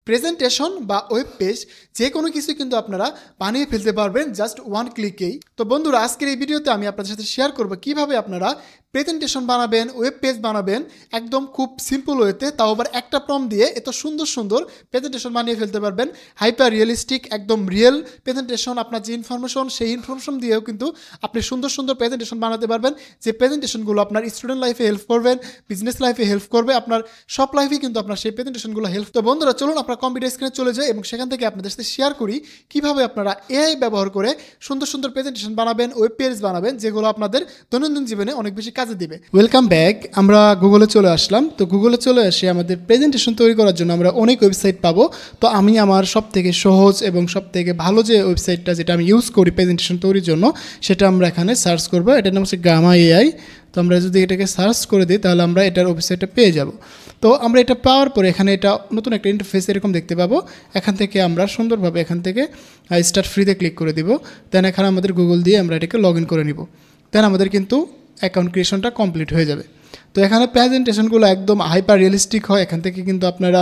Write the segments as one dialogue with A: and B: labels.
A: Presentation বা web page যে কোনো কিছু কিন্তু আপনারা বানিয়ে ফেলতে পারবেন জাস্ট ওয়ান ক্লিকেই। তো বন্ধুরা, আজকের এই ভিডিওতে আমি আপনাদের সাথে শেয়ার করব কিভাবে আপনারা প্রেজেন্টেশন বানাবেন, ওয়েব পেজ বানাবেন একদম খুব সিম্পল ওয়েতে, তাও আবার একটা প্রম্পট দিয়ে এত সুন্দর সুন্দর প্রেজেন্টেশন বানিয়ে ফেলতে পারবেন। হাইপার রিয়েলিস্টিক, একদম রিয়েল প্রেজেন্টেশন। আপনার যে ইনফরমেশন, সেই ইনফরমেশন দিয়েও কিন্তু আপনি সুন্দর সুন্দর প্রেজেন্টেশন বানাতে পারবেন, যে প্রেজেন্টেশনগুলো আপনার স্টুডেন্ট লাইফে হেল্প করবেন, বিজনেস লাইফে হেল্প করবে, আপনার সব লাইফে কিন্তু আপনার সেই প্রেজেন্টেশনগুলো হেল্প। তো বন্ধুরা, চলুন আপনার কম্পিউটার স্ক্রিনে চলে যায় এবং সেখান থেকে আপনাদের সাথে শেয়ার করি কিভাবে আপনারা এআই ব্যবহার করে সুন্দর সুন্দর প্রেজেন্টেশন বানাবেন, ওয়েব পেজ বানাবেন, যেগুলো আপনাদের দৈনন্দিন জীবনে অনেক বেশি কাজে দিবে। Welcome back. আমরা গুগলে চলে আসলাম। তো গুগলে চলে এসে আমাদের প্রেজেন্টেশন তৈরি করার জন্য আমরা অনেক ওয়েবসাইট পাবো। তো আমি আমার সব থেকে সহজ এবং সব থেকে ভালো যে ওয়েবসাইটটা যেটা আমি ইউজ করি প্রেজেন্টেশন তৈরির জন্য, সেটা আমরা এখানে সার্চ করবো। এটার নাম হচ্ছে গামা এআই। তো আমরা যদি এটাকে সার্চ করে দিই তাহলে আমরা এটার ওয়েবসাইটটা পেয়ে যাব। তো আমরা এটা পাওয়ার পরে এখানে এটা নতুন একটা ইন্টারফেস এরকম দেখতে পাবো। এখান থেকে আমরা সুন্দরভাবে এখান থেকে স্টার্ট ফ্রিতে ক্লিক করে দিব। দেন এখানে আমাদের গুগল দিয়ে আমরা এটাকে লগ ইন করে নিব। দেন আমাদের কিন্তু অ্যাকাউন্ট ক্রিয়েশনটা কমপ্লিট হয়ে যাবে। তো এখানে প্রেজেন্টেশনগুলো একদম হাইপার রিয়েলিস্টিক হয়। এখান থেকে কিন্তু আপনারা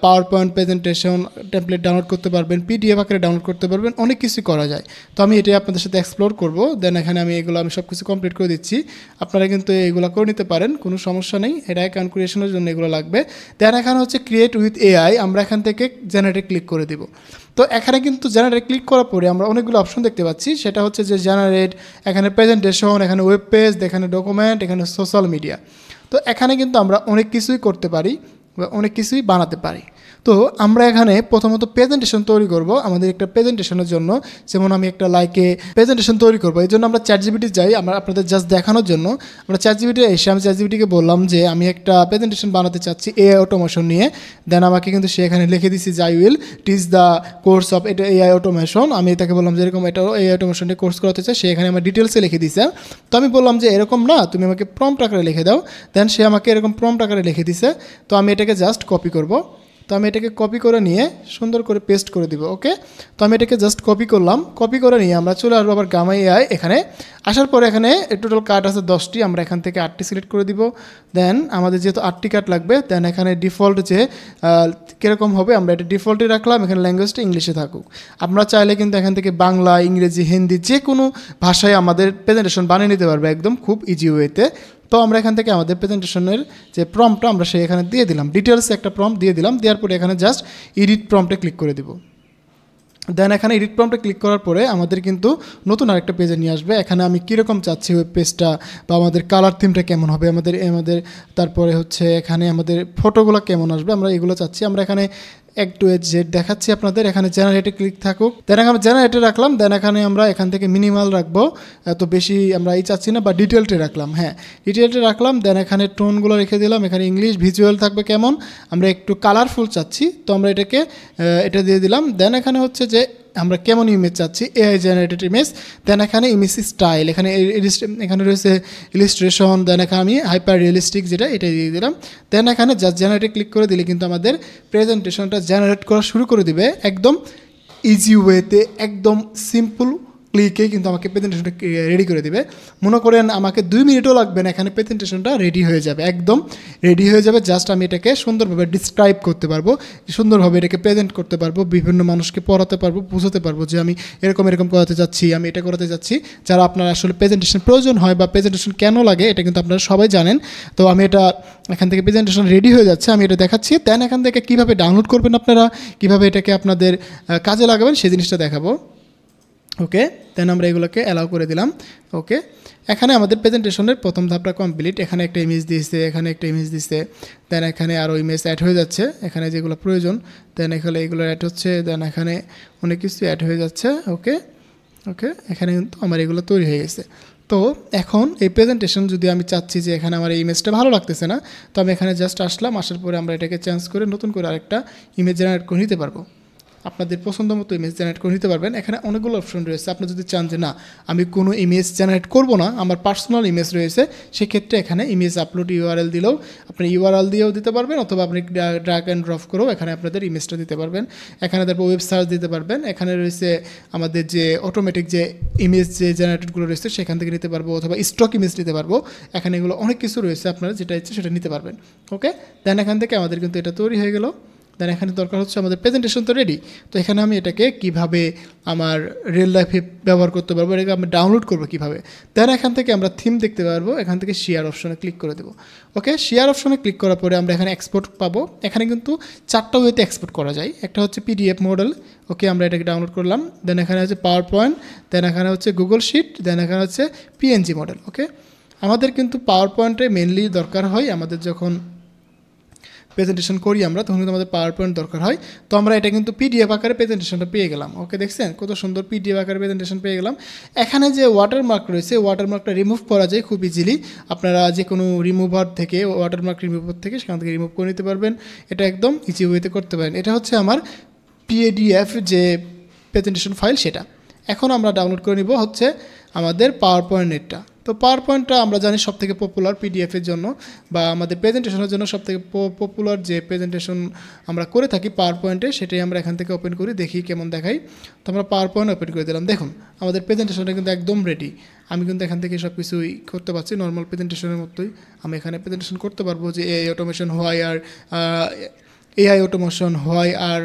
A: power point presentation template download করতে পারবেন, পিডিএফ আকারে ডাউনলোড করতে পারবেন, অনেক কিছুই করা যায়। তো আমি এটাই আপনাদের সাথে এক্সপ্লোর করব। দেন এখানে আমি সব কিছু কমপ্লিট করে দিচ্ছি। আপনারা কিন্তু এগুলো করে নিতে পারেন, কোনো সমস্যা নেই। এটা অ্যাকাউন্ট ক্রিয়েশনের জন্য এগুলো লাগবে। দেন এখানে হচ্ছে ক্রিয়েট উইথ এআই। আমরা এখান থেকে জেনারেটে ক্লিক করে দিব। তো এখানে কিন্তু জেনারেট ক্লিক করার পরে আমরা অনেকগুলো অপশন দেখতে পাচ্ছি। সেটা হচ্ছে যে জেনারেট, এখানে প্রেজেন্টেশন, এখানে ওয়েব পেজ, এখানে ডকুমেন্ট, এখানে সোশ্যাল মিডিয়া। তো এখানে কিন্তু আমরা অনেক কিছুই করতে পারি বা অনেক কিছুই বানাতে পারি। তো আমরা এখানে প্রথমত প্রেজেন্টেশন তৈরি করব আমাদের একটা প্রেজেন্টেশনের জন্য। যেমন আমি একটা প্রেজেন্টেশন তৈরি করব, এই জন্য আমরা চ্যাটজিপিটি যাই। আমরা আপনাদের জাস্ট দেখানোর জন্য আমরা চ্যাটজিপিটি এসে আমি চ্যাটজিপিটিকে বললাম যে আমি একটা প্রেজেন্টেশন বানাতে চাচ্ছি এআই অটোমেশন নিয়ে। দেন আমাকে কিন্তু সে এখানে লিখে দিচ্ছি যে I will teach the course of এটা এআই অটোমেশন। আমি তাকে বললাম যে এরকম এটা এআই অটোমেশনের কোর্স করাতে চাই। সে এখানে আমার ডিটেলসে লিখে দিছে। তো আমি বললাম যে এরকম না, তুমি আমাকে প্রম্পট আকারে লিখে দাও। দেন সে আমাকে এরকম প্রম্পট আকারে লিখে দিছে। তো আমি এটাকে জাস্ট কপি করব। তো আমি এটাকে কপি করে নিয়ে সুন্দর করে পেস্ট করে দিব। ওকে, তো আমি এটাকে জাস্ট কপি করলাম। কপি করে নিয়ে আমরা চলে আসবো আবার গামা এআই। এখানে আসার পরে এখানে টোটাল কার্ড আছে 10টি। আমরা এখান থেকে 8টি সিলেক্ট করে দিব। দেন আমাদের যেহেতু 8টি কার্ড লাগবে, দেন এখানে ডিফল্ট যে কীরকম হবে আমরা এটা ডিফল্টে রাখলাম। এখানে ল্যাঙ্গুয়েজটা ইংলিশে থাকুক। আমরা চাইলে কিন্তু এখান থেকে বাংলা, ইংরেজি, হিন্দি যে কোনো ভাষায় আমাদের প্রেজেন্টেশন বানিয়ে নিতে পারবে একদম খুব ইজি ওয়েতে। তো আমরা এখান থেকে আমাদের প্রেজেন্টেশনের যে প্রম্পটটা আমরা সেই এখানে দিয়ে দিলাম, ডিটেলসে একটা প্রম্পট দিয়ে দিলাম। দেওয়ার পরে এখানে জাস্ট এডিট প্রম্পটে ক্লিক করে দিব। দেন এখানে এডিট প্রম্পটে ক্লিক করার পরে আমাদের কিন্তু নতুন আরেকটা পেজে নিয়ে আসবে। এখানে আমি কীরকম চাচ্ছি ওয়েব পেজটা বা আমাদের কালার থিমটা কেমন হবে, আমাদের তারপরে হচ্ছে এখানে আমাদের ফটোগুলো কেমন আসবে, আমরা এগুলো চাচ্ছি। আমরা এখানে একটু জেড দেখাচ্ছি আপনাদের। এখানে জেনারেটে ক্লিক থাকুক। দেন আমি জেনারেটে রাখলাম। দেন এখানে আমরা এখান থেকে মিনিমাল রাখবো, এত বেশি আমরা চাচ্ছি না, বা ডিটেলটে রাখলাম। হ্যাঁ, ডিটেলটে রাখলাম। দেন এখানে টোনগুলো রেখে দিলাম। এখানে ইংলিশ, ভিজুয়াল থাকবে কেমন, আমরা একটু কালারফুল চাচ্ছি। তো আমরা এটা দিয়ে দিলাম। দেন এখানে হচ্ছে যে আমরা কেমন ইমেজ চাচ্ছি, এআই জেনারেটেড ইমেজ। দেন এখানে ইমেজ স্টাইল, এখানে রয়েছে ইলিস্ট্রেশন। দেন এখানে আমি হাইপার রিয়েলিস্টিক যেটা, এটা দিয়ে দিলাম। দেন এখানে জাস্ট জেনারেটে ক্লিক করে দিলে কিন্তু আমাদের প্রেজেন্টেশনটা জেনারেট করা শুরু করে দিবে একদম ইজি ওয়েতে, একদম সিম্পল ক্লিকেই কিন্তু আমাকে প্রেজেন্টেশনটা রেডি করে দিবে। মনে করেন আমাকে 2 মিনিটও লাগবে না, এখানে প্রেজেন্টেশনটা রেডি হয়ে যাবে, একদম রেডি হয়ে যাবে। জাস্ট আমি এটাকে সুন্দরভাবে ডিসক্রাইব করতে পারবো, সুন্দরভাবে এটাকে প্রেজেন্ট করতে পারবো, বিভিন্ন মানুষকে পড়াতে পারবো, বোঝাতে পারবো যে আমি এরকম করাতে যাচ্ছি, আমি এটা করাতে যাচ্ছি। যারা আপনার আসলে প্রেজেন্টেশন প্রয়োজন হয় বা প্রেজেন্টেশন কেন লাগে এটা কিন্তু আপনারা সবাই জানেন। তো আমি এখান থেকে প্রেজেন্টেশন রেডি হয়ে যাচ্ছে, আমি এটা দেখাচ্ছি। দেন এখান থেকে কীভাবে ডাউনলোড করবেন আপনারা, কীভাবে এটাকে আপনাদের কাজে লাগাবেন সেই জিনিসটা দেখাবো। ওকে, দেন আমরা এগুলোকে অ্যালাউ করে দিলাম। ওকে, এখানে আমাদের প্রেজেন্টেশনের প্রথম ধাপটা কমপ্লিট। এখানে একটা ইমেজ দিয়েছে, এখানে একটা ইমেজ দিচ্ছে। দেন এখানে আরও ইমেজ অ্যাড হয়ে যাচ্ছে, এখানে যেগুলো প্রয়োজন। দেন এখানে এগুলো অ্যাড হচ্ছে। দেন এখানে অনেক কিছু অ্যাড হয়ে যাচ্ছে। ওকে, এখানে কিন্তু আমার এগুলো তৈরি হয়ে গেছে। তো এখন এই প্রেজেন্টেশন যদি আমি চাচ্ছি যে এখানে আমার এই ইমেজটা ভালো লাগতেছে না, তো আমি এখানে জাস্ট আসলাম। আসার পরে আমরা এটাকে চেঞ্জ করে নতুন করে আরেকটা ইমেজ জেনারেট করে নিতে পারবো। আপনাদের পছন্দ মতো ইমেজ জেনারেট করে নিতে পারবেন। এখানে অনেকগুলো অপশন রয়েছে। আপনি যদি চান যে না আমি কোনো ইমেজ জেনারেট করব না, আমার পার্সোনাল ইমেজ রয়েছে, সেক্ষেত্রে এখানে ইমেজ আপলোড ইউআরএল দিলেও আপনি ইউআরএল দিয়েও দিতে পারবেন, অথবা আপনি ড্র্যাগ অ্যান্ড ড্রপ করেও এখানে আপনাদের ইমেজটা দিতে পারবেন। এখানে তারপর ওয়েব সার্চ দিতে পারবেন। এখানে রয়েছে আমাদের যে অটোমেটিক যে ইমেজ যে জেনারেটেডগুলো রয়েছে সেখান থেকে নিতে পারবো, অথবা স্টক ইমেজ নিতে পারবো। এখানে এগুলো অনেক কিছু রয়েছে, আপনারা যেটা ইচ্ছে সেটা নিতে পারবেন। ওকে, দেন এখান থেকে আমাদের কিন্তু এটা তৈরি হয়ে গেল। দেন এখানে দরকার হচ্ছে আমাদের প্রেজেন্টেশন তো রেডি। তো এখানে আমি এটাকে কিভাবে আমার রিয়েল লাইফে ব্যবহার করতে পারবো, এটাকে আমি ডাউনলোড করবো কীভাবে। দেন এখান থেকে আমরা থিম দেখতে পারবো, এখান থেকে শেয়ার অপশনে ক্লিক করে দেবো। ওকে, শেয়ার অপশনে ক্লিক করার পরে আমরা এখানে এক্সপোর্ট পাবো। এখানে কিন্তু 4টা ওয়েতে এক্সপোর্ট করা যায়। একটা হচ্ছে পিডিএফ মডেল, ওকে আমরা এটাকে ডাউনলোড করলাম। দেন এখানে হচ্ছে পাওয়ার পয়েন্ট, দেন এখানে হচ্ছে গুগল শিট, দেন এখানে হচ্ছে পিএনজি মডেল। ওকে, আমাদের কিন্তু পাওয়ার পয়েন্টে মেনলি দরকার হয় আমাদের যখন প্রেজেন্টেশন করি আমরা, তখন কিন্তু আমাদের পাওয়ার পয়েন্ট দরকার হয়। তো আমরা এটা কিন্তু পিডিএফ আকারে প্রেজেন্টেশনটা পেয়ে গেলাম। ওকে, দেখছেন কত সুন্দর পিডিএফ আকারে প্রেজেন্টেশন পেয়ে গেলাম। এখানে যে ওয়াটারমার্ক রয়েছে, ওয়াটারমার্কটা রিমুভ করা যায় খুব ইজিলি। আপনারা যে কোনো রিমুভার থেকে, ওয়াটারমার্ক রিমুভার থেকে সেখান থেকে রিমুভ করে নিতে পারবেন। এটা একদম ইজি ওয়েতে করতে পারেন। এটা হচ্ছে আমার পিডিএফ যে প্রেজেন্টেশন ফাইল সেটা। এখন আমরা ডাউনলোড করে নিব হচ্ছে আমাদের পাওয়ার পয়েন্টটা। তো পাওয়ার পয়েন্টটা আমরা জানি সবথেকে পপুলার পিডিএফের জন্য বা আমাদের প্রেজেন্টেশনের জন্য সবথেকে পপুলার যে প্রেজেন্টেশন আমরা করে থাকি পাওয়ার পয়েন্টে, সেটাই আমরা এখান থেকে ওপেন করি, দেখি কেমন দেখাই। তো আমরা পাওয়ার পয়েন্ট ওপেন করে দিলাম। দেখুন আমাদের প্রেজেন্টেশনটা কিন্তু একদম রেডি। আমি কিন্তু এখান থেকে সব কিছুই করতে পারছি নর্মাল প্রেজেন্টেশনের মতোই। আমি এখানে প্রেজেন্টেশন করতে পারবো যে AI automation why are AI automation why are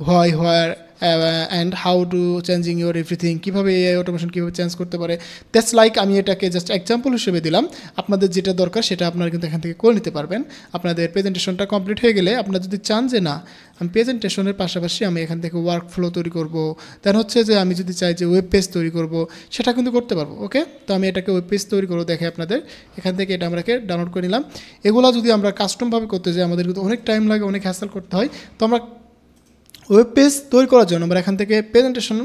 A: why where and how to changing your everything, কীভাবে এআই অটোমেশন কীভাবে চেঞ্জ করতে পারে। দ্যাটস লাইক আমি এটাকে জাস্ট এক্সাম্পল হিসেবে দিলাম। আপনাদের যেটা দরকার সেটা আপনারা কিন্তু এখান থেকে করে নিতে পারবেন। আপনাদের প্রেজেন্টেশনটা কমপ্লিট হয়ে গেলে আপনারা যদি চান যে না আমি প্রেজেন্টেশনের পাশাপাশি আমি এখান থেকে ওয়ার্ক ফ্লো তৈরি করবো, দেন হচ্ছে যে আমি যদি চাই যে ওয়েব পেজ তৈরি করব, সেটা কিন্তু করতে পারবো। ওকে, তো আমি এটাকে ওয়েব পেজ তৈরি করবো, দেখে আপনাদের এখান থেকে এটা আমরাকে ডাউনলোড করে নিলাম। এগুলো যদি আমরা কাস্টমভাবে করতে যাই আমাদের কিন্তু অনেক টাইম লাগে, অনেক হ্যাসেল করতে হয়। তো আমরা ওয়েব পেজ তৈরি করার জন্য আমরা এখান থেকে প্রেজেন্টেশন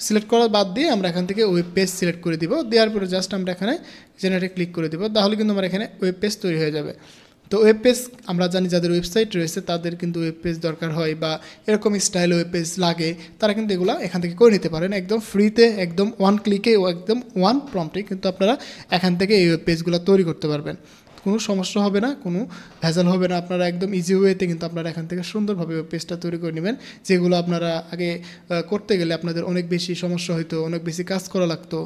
A: সিলেক্ট করা বাদ দিয়ে আমরা এখান থেকে ওয়েব পেজ সিলেক্ট করে দিব। দেওয়ার পরে জাস্ট আমরা এখানে জেনারেটে ক্লিক করে দিব, তাহলে কিন্তু আমার এখানে ওয়েব পেজ তৈরি হয়ে যাবে। তো ওয়েব পেজ আমরা জানি যাদের ওয়েবসাইট রয়েছে তাদের কিন্তু ওয়েব পেজ দরকার হয় বা এরকম স্টাইল ওয়েব পেজ লাগে, তারা কিন্তু এগুলো এখান থেকে করে নিতে পারেন একদম ফ্রিতে, একদম ওয়ান ক্লিকে ও একদম ওয়ান প্রম্পটে কিন্তু আপনারা এখান থেকে এই ওয়েব পেজগুলো তৈরি করতে পারবেন। কোনো সমস্যা হবে না, কোনো ভেজাল হবে না। আপনারা একদম ইজি ওয়েতে কিন্তু আপনারা এখান থেকে সুন্দরভাবে পেজটা তৈরি করে নেবেন, যেগুলো আপনারা আগে করতে গেলে আপনাদের অনেক বেশি সমস্যা হতো, অনেক বেশি কাজ করা লাগতো,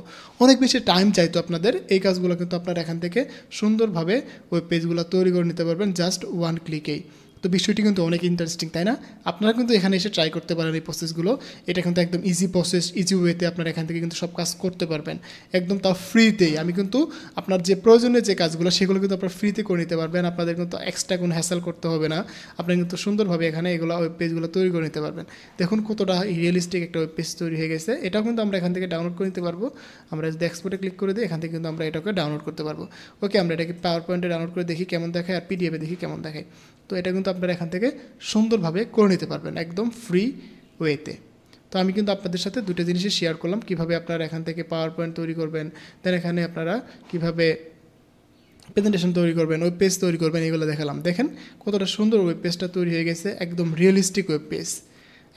A: অনেক বেশি টাইম চাইতো আপনাদের। এই কাজগুলো কিন্তু আপনারা এখান থেকে সুন্দরভাবে ওয়েব পেজগুলো তৈরি করে নিতে পারবেন জাস্ট ওয়ান ক্লিকেই। তো বিষয়টি কিন্তু অনেক ইন্টারেস্টিং, তাই না? আপনারা কিন্তু এখানে এসে ট্রাই করতে পারেন এই প্রসেসগুলো। এটা কিন্তু একদম ইজি প্রসেস, ইজি ওয়েতে আপনারা এখান থেকে কিন্তু সব কাজ করতে পারবেন একদম তাও ফ্রিতেই। আমি কিন্তু আপনার যে প্রয়োজনীয় যে কাজগুলো সেগুলো কিন্তু আপনারা ফ্রিতে করে নিতে পারবেন, আপনাদের কিন্তু এক্সট্রা কোনো হ্যাসেল করতে হবে না। আপনারা কিন্তু সুন্দরভাবে এখানে এগুলো ওয়েব পেজগুলো তৈরি করে নিতে পারবেন। দেখুন কতটা রিয়েলিস্টিক একটা ওয়েব পেজ তৈরি হয়ে গেছে। এটাও কিন্তু আমরা এখান থেকে ডাউনলোড করে নিতে পারবো। আমরা যদি এক্সপোর্টে ক্লিক করে দিই এখান থেকে কিন্তু আমরা এটাকে ডাউনলোড করতে পারবো। ওকে, আমরা এটাকে পাওয়ার পয়েন্টে ডাউনলোড করে দেখি কেমন দেখায় আর পিডিএফে দেখি কেমন দেখায়। তো এটা কিন্তু আপনারা এখান থেকে সুন্দরভাবে করে নিতে পারবেন একদম ফ্রি ওয়েতে। তো আমি কিন্তু আপনাদের সাথে দুটো জিনিসই শেয়ার করলাম, কীভাবে আপনারা এখান থেকে পাওয়ার পয়েন্ট তৈরি করবেন, দেন এখানে আপনারা কীভাবে প্রেজেন্টেশন তৈরি করবেন, ওয়েব পেজ তৈরি করবেন, এগুলো দেখালাম। দেখেন কতটা সুন্দর ওয়েব পেজটা তৈরি হয়ে গেছে, একদম রিয়েলিস্টিক ওয়েব পেজ,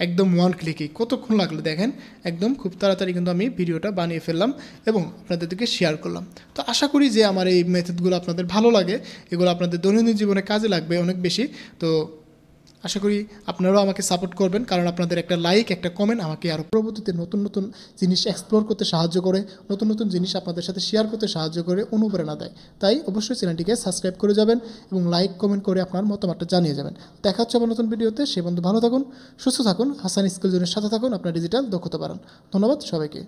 A: একদম ওয়ান ক্লিকে। কতক্ষণ লাগলো দেখেন, একদম খুব তাড়াতাড়ি কিন্তু আমি ভিডিওটা বানিয়ে ফেললাম এবং আপনাদেরকে শেয়ার করলাম। তো আশা করি যে আমার এই মেথডগুলো আপনাদের ভালো লাগে, এগুলো আপনাদের দৈনন্দিন জীবনে কাজে লাগবে অনেক বেশি। তো আশা করি আপনারাও আমাকে সাপোর্ট করবেন, কারণ আপনাদের একটা লাইক, একটা কমেন্ট আমাকে আরও পরবর্তীতে নতুন নতুন জিনিস এক্সপ্লোর করতে সাহায্য করে, নতুন নতুন জিনিস আপনাদের সাথে শেয়ার করতে সাহায্য করে, অনুপ্রেরণা দেয়। তাই অবশ্যই চ্যানেলটিকে সাবস্ক্রাইব করে যাবেন এবং লাইক কমেন্ট করে আপনার মতামতটা জানিয়ে যাবেন। দেখা হচ্ছে আবার নতুন ভিডিওতে। সে বন্ধু ভালো থাকুন, সুস্থ থাকুন, হাসান স্কিল জোনের সাথে থাকুন, আপনার ডিজিটাল দক্ষতা বাড়ান। ধন্যবাদ সবাইকে।